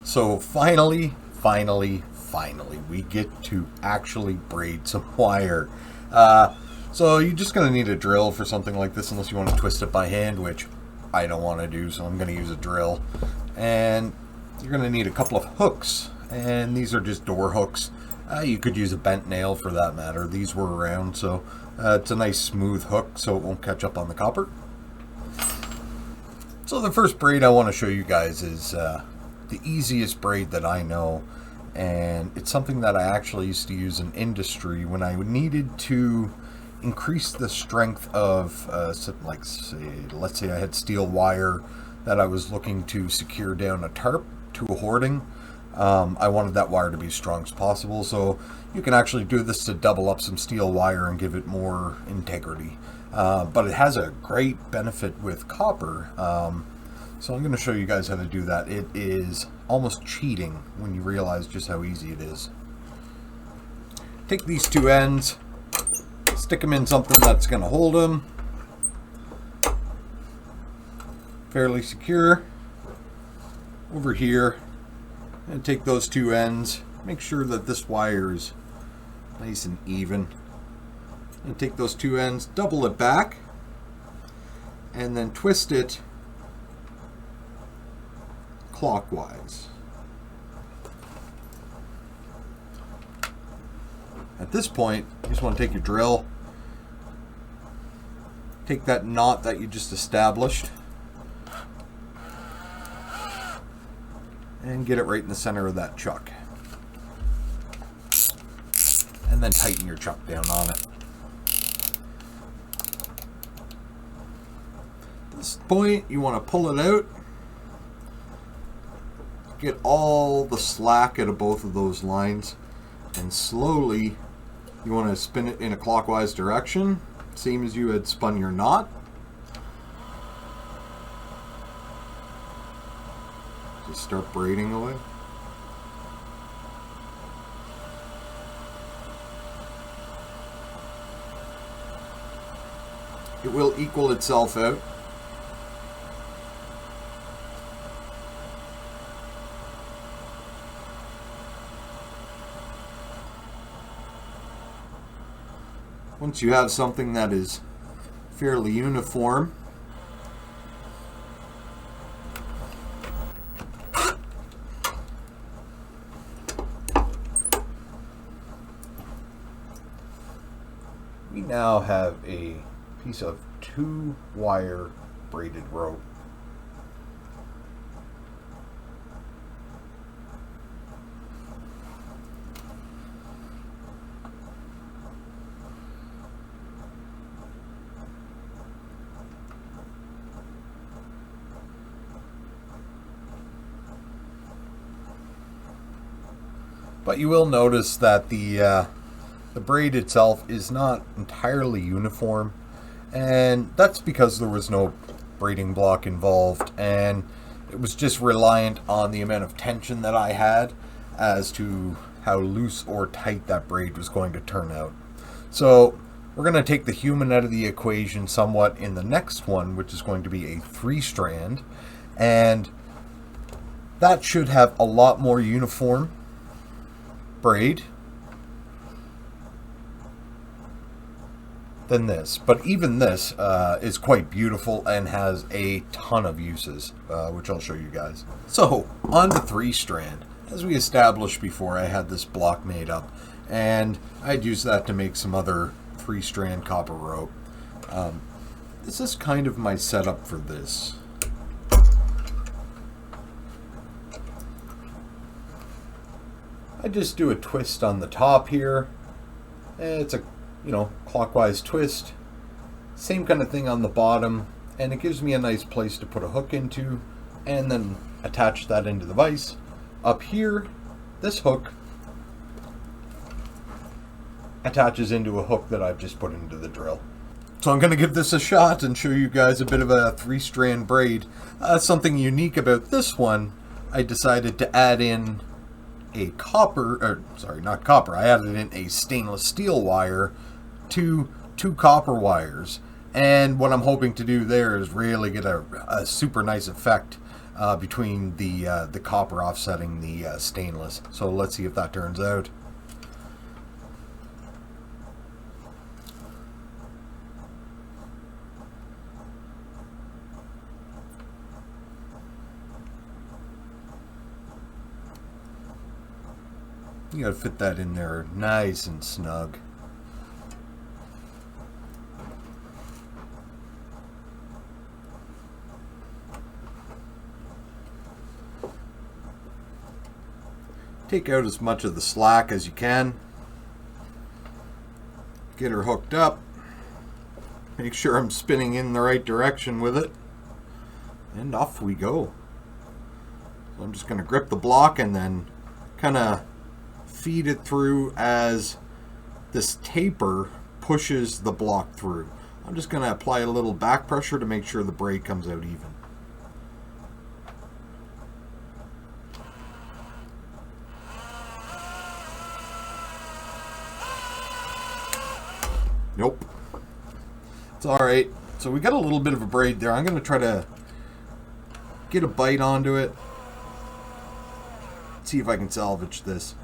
So finally, we get to actually braid some wire. So you're just going to need a drill for something like this, unless you want to twist it by hand, which I don't want to do, so I'm going to use a drill. And you're going to need a couple of hooks, and these are just door hooks. You could use a bent nail for that matter. These were around, so it's a nice smooth hook so it won't catch up on the copper. So the first braid I want to show you guys is the easiest braid that I know, and it's something that I actually used to use in industry when I needed to increase the strength of let's say I had steel wire that I was looking to secure down a tarp to a hoarding. I wanted that wire to be as strong as possible, so you can actually do this to double up some steel wire and give it more integrity. But it has a great benefit with copper. So I'm going to show you guys how to do that. It is almost cheating when you realize just how easy it is. Take these two ends, stick them in something that's going to hold them fairly secure. Over here, and take those two ends, make sure that this wire is nice and even, and take those two ends, double it back, and then twist it clockwise. At this point, you just want to take your drill, take that knot that you just established, and get it right in the center of that chuck. And then tighten your chuck down on it. At this point, you want to pull it out. Get all the slack out of both of those lines. And slowly, you want to spin it in a clockwise direction, same as you had spun your knot. Just start braiding away. It will equal itself out. Once you have something that is fairly uniform, we now have a piece of 2-wire braided rope. But you will notice that the braid itself is not entirely uniform, and that's because there was no braiding block involved, and it was just reliant on the amount of tension that I had as to how loose or tight that braid was going to turn out. So we're going to take the human out of the equation somewhat in the next one, which is going to be a 3-strand, and that should have a lot more uniform braid than this, but even this is quite beautiful and has a ton of uses, which I'll show you guys. So on the 3-strand, as we established before, I had this block made up, and I'd use that to make some other 3-strand copper rope. This is kind of my setup for this. I just do a twist on the top here. It's a clockwise twist. Same kind of thing on the bottom, and it gives me a nice place to put a hook into and then attach that into the vise. Up here, this hook attaches into a hook that I've just put into the drill. So I'm going to give this a shot and show you guys a bit of a 3-strand braid. Something unique about this one, I decided to add in a I added in a stainless steel wire to 2 copper wires, and what I'm hoping to do there is really get a super nice effect between the copper offsetting the stainless. So let's see if that turns out. You gotta fit that in there nice and snug. Take out as much of the slack as you can. Get her hooked up. Make sure I'm spinning in the right direction with it. And off we go. So I'm just going to grip the block and then kind of feed it through as this taper pushes the block through. I'm just going to apply a little back pressure to make sure the braid comes out even. Nope. It's alright. So we got a little bit of a braid there. I'm going to try to get a bite onto it. See if I can salvage this.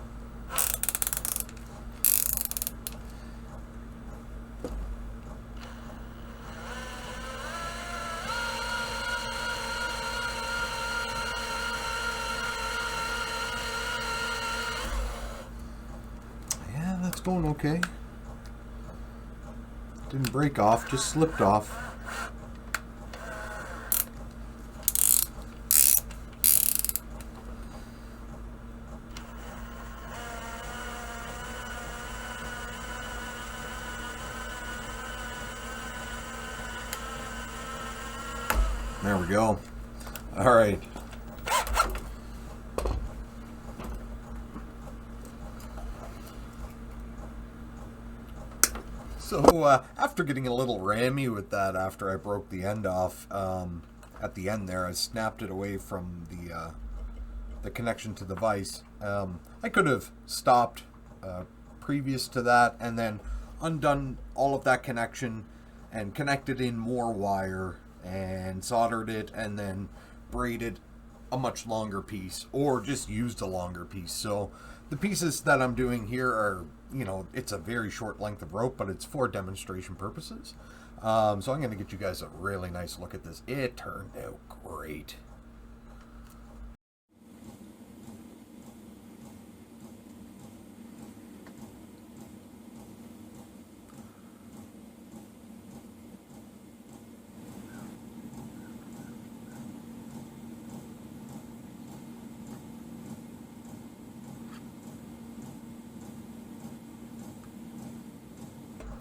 Yeah, that's going okay. Didn't break off, just slipped off. There we go. All right. So after getting a little rammy with that, after I broke the end off, at the end there, I snapped it away from the connection to the vise. I could have stopped previous to that and then undone all of that connection and connected in more wire and soldered it and then braided a much longer piece, or just used a longer piece. So the pieces that I'm doing here are, you know, it's a very short length of rope, but it's for demonstration purposes. So I'm going to get you guys a really nice look at this. It turned out great.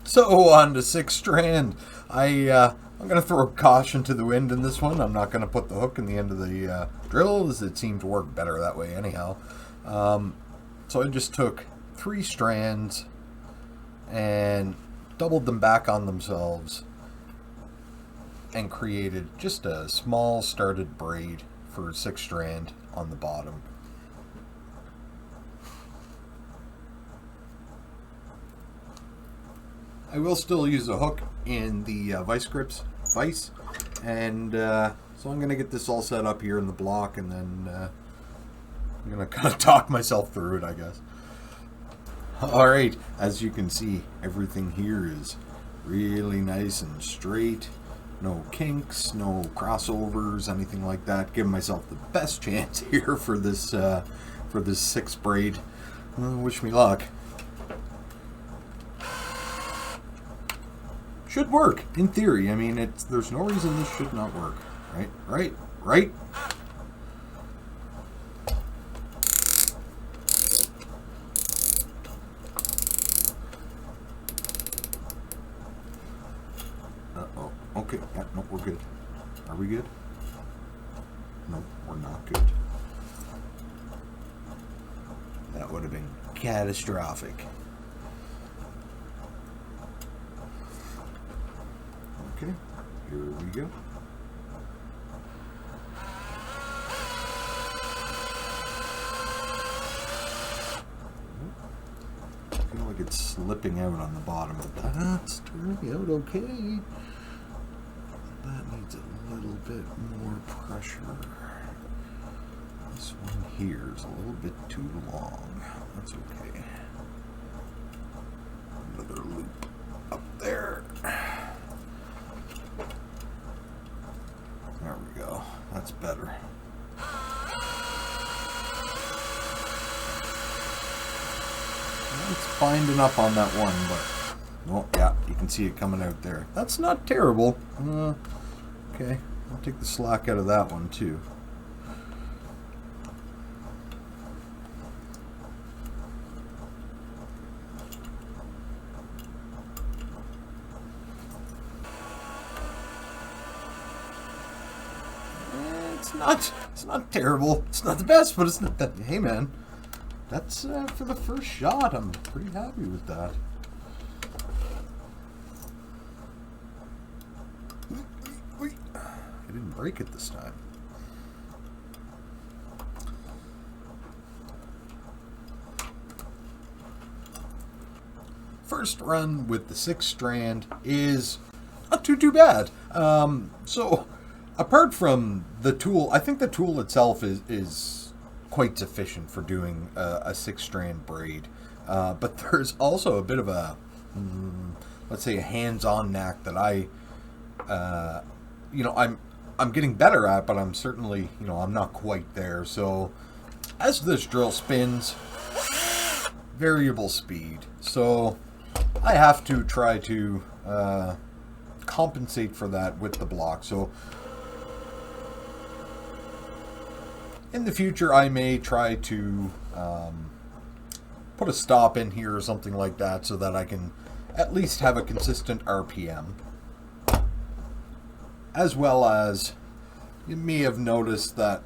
So on to 6 strand. I'm going to throw caution to the wind in this one. I'm not going to put the hook in the end of the drill, as it seemed to work better that way anyhow. So I just took 3 strands and doubled them back on themselves and created just a small started braid for 6 strand on the bottom. I will still use a hook in the vice grips vise, and so I'm going to get this all set up here in the block, and then I'm going to kind of talk myself through it, I guess. Alright, as you can see, everything here is really nice and straight. No kinks, no crossovers, anything like that. Giving myself the best chance here for this 6 braid. Wish me luck. Should work, in theory. I mean, there's no reason this should not work. Right? Uh-oh. Okay, yeah, no, we're good. Are we good? No, we're not good. That would have been catastrophic. Okay, here we go. I feel like it's slipping out on the bottom, but that's turning out okay. That needs a little bit more pressure. This one here is a little bit too long. That's okay. Another loop up there. There we go. That's better. It's binding up on that one, but oh yeah, you can see it coming out there. That's not terrible. Okay, I'll take the slack out of that one too. It's not terrible. It's not the best, but it's not that. Hey man, that's for the first shot. I'm pretty happy with that. I didn't break it this time. First run with the 6 strand is not too bad. So apart from the tool, I think the tool itself is quite sufficient for doing a 6 strand braid. But there's also a bit of a, let's say, a hands-on knack that I'm getting better at, but I'm certainly, I'm not quite there. So as this drill spins, variable speed. So I have to try to compensate for that with the block. So in the future, I may try to put a stop in here or something like that so that I can at least have a consistent RPM. As well as, you may have noticed that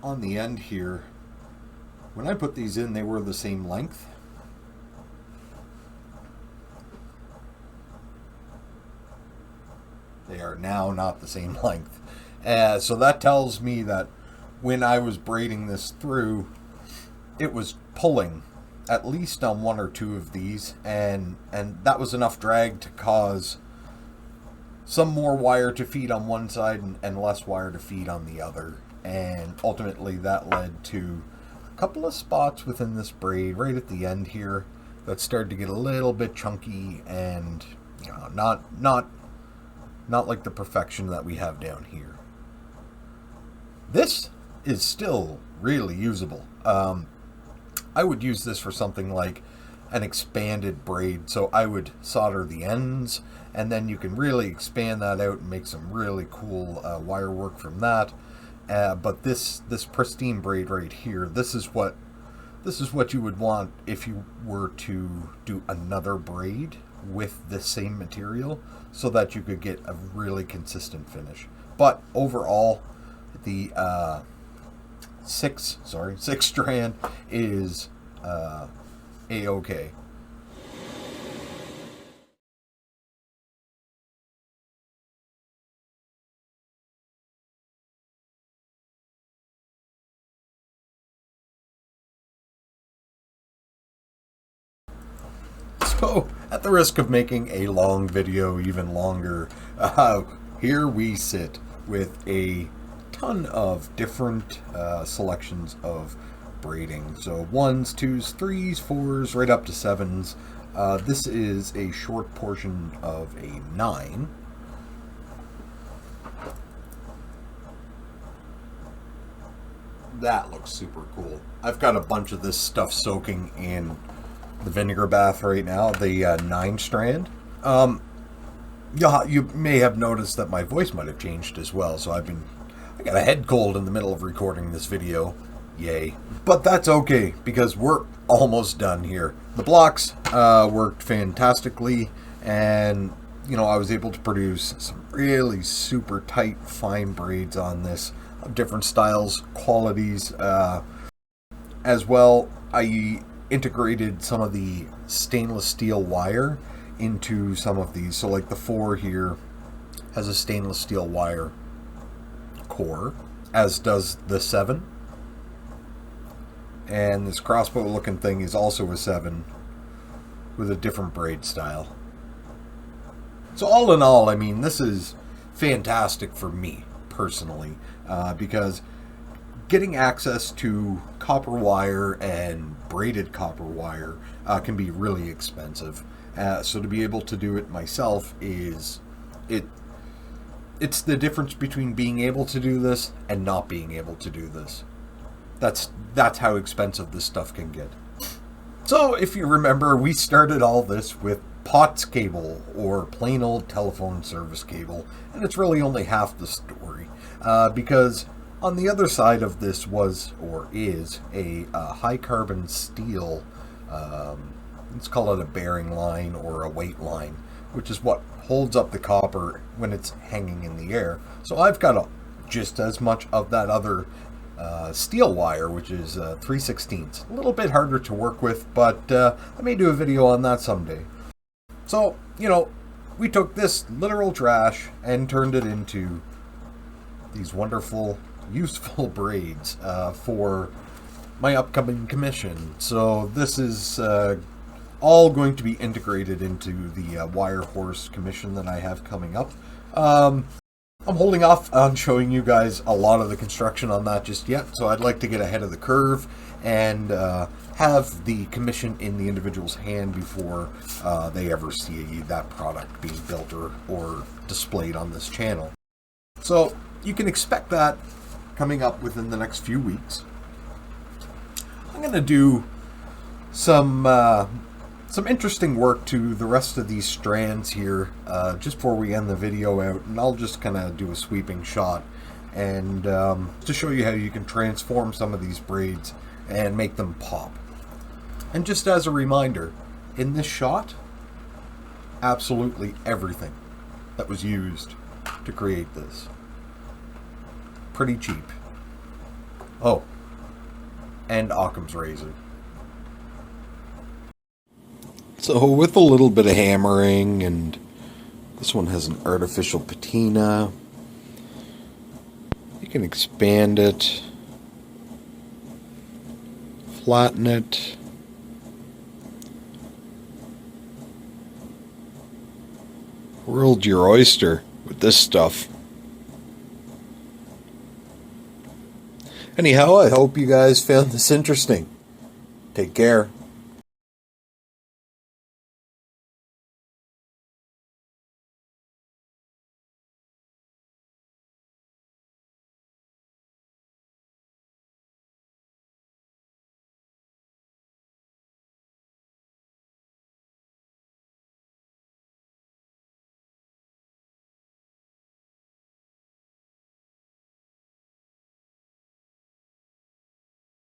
on the end here, when I put these in, they were the same length. They are now not the same length. So that tells me that when I was braiding this through, it was pulling at least on 1 or 2 of these, and that was enough drag to cause some more wire to feed on one side and less wire to feed on the other. And ultimately that led to a couple of spots within this braid right at the end here that started to get a little bit chunky and not like the perfection that we have down here. This is still really usable. I would use this for something like an expanded braid. So I would solder the ends, and then you can really expand that out and make some really cool wire work from that. But this pristine braid right here, this is what you would want if you were to do another braid with this same material, so that you could get a really consistent finish. But overall, the 6 strand is a-okay. So, at the risk of making a long video even longer, here we sit with a ton of different selections of braiding. So 1s, 2s, 3s, 4s, right up to 7s. This is a short portion of a 9. That looks super cool. I've got a bunch of this stuff soaking in the vinegar bath right now, the 9 strand. You may have noticed that my voice might have changed as well, so I got a head cold in the middle of recording this video. Yay. But that's okay, because we're almost done here. The blocks worked fantastically, and I was able to produce some really super tight, fine braids on this, of different styles, qualities. As well, I integrated some of the stainless steel wire into some of these. So like the 4 here has a stainless steel wire core, as does the 7. And this crossbow looking thing is also a 7 with a different braid style. So all in all, I mean, this is fantastic for me personally, because getting access to copper wire and braided copper wire can be really expensive. So to be able to do it myself it's the difference between being able to do this and not being able to do this. That's how expensive this stuff can get. So if you remember, we started all this with POTS cable, or plain old telephone service cable, and it's really only half the story, because on the other side of this is a high carbon steel, let's call it a bearing line or a weight line, which is what holds up the copper when it's hanging in the air. So I've got just as much of that other steel wire, which is 3/16. A little bit harder to work with, but I may do a video on that someday. So, we took this literal trash and turned it into these wonderful, useful braids for my upcoming commission. So this is all going to be integrated into the wire horse commission that I have coming up. I'm holding off on showing you guys a lot of the construction on that just yet, so I'd like to get ahead of the curve and have the commission in the individual's hand before they ever see that product being built or displayed on this channel. So you can expect that coming up within the next few weeks. I'm going to do some interesting work to the rest of these strands here just before we end the video out, and I'll just kind of do a sweeping shot and to show you how you can transform some of these braids and make them pop. And just as a reminder, in this shot, absolutely everything that was used to create this. Pretty cheap. Oh, and Occam's razor. So with a little bit of hammering, and this one has an artificial patina, you can expand it, flatten it, world's your oyster with this stuff. Anyhow, I hope you guys found this interesting. Take care.